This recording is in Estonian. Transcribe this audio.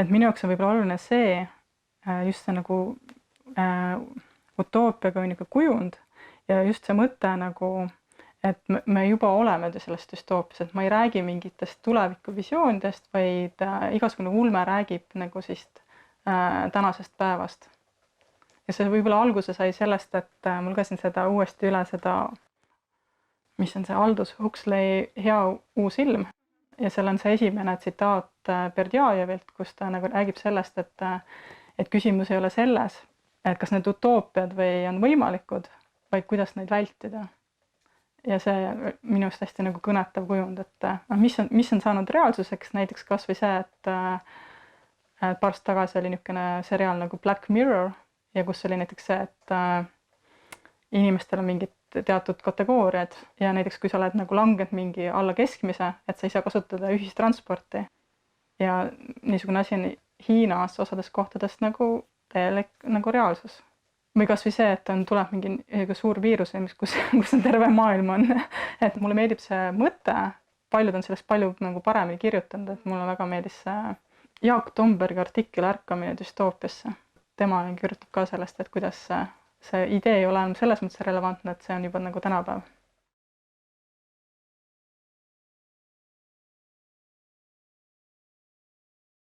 et minu jaoks on võib-olla oluline see, just see nagu utoopiaga või niisugune kujund ja just see mõte nagu, et me juba oleme selles düstoopias, et ma ei räägi mingitest tulevikuvisioonidest, vaid igasugune ulme räägib nagu siis tänasest päevast. Ja see võib-olla alguse sai sellest, et ma lugesin seda uuesti üle seda, mis on see Aldous Huxley Hea uus ilm. Ja seal on see esimene tsitaat Berdjajevilt, kus ta nagu räägib sellest, et küsimus ei ole selles, et kas need utoopiad või on võimalikud, vaid kuidas neid vältida. Ja see minust hästi nagu kõnetav kujund, et mis on saanud reaalsuseks, näiteks kas või see, et paar aastat tagasi oli niisugune seriaal nagu Black Mirror ja kus oli näiteks see, et inimestel on mingid teatud kategooriad ja näiteks kui sa oled nagu langenud mingi alla keskmise, et sa ei saa kasutada ühistransporti. Ja niisugune asi on Hiinas osades kohtadest nagu täielik nagu reaalsus. Või kas või see, et tuleb mingi suur viirus, kus on terve maailm on. Et mulle meeldib see mõte, paljud on sellest palju nagu paremini kirjutanud, et mulle väga meeldis see Jaak Tombergi artikkel Ärkamine düstoopiasse. Tema kirjutab ka sellest, et kuidas see idee ei ole enam selles mõttes relevantne, et see on juba nagu tänapäev.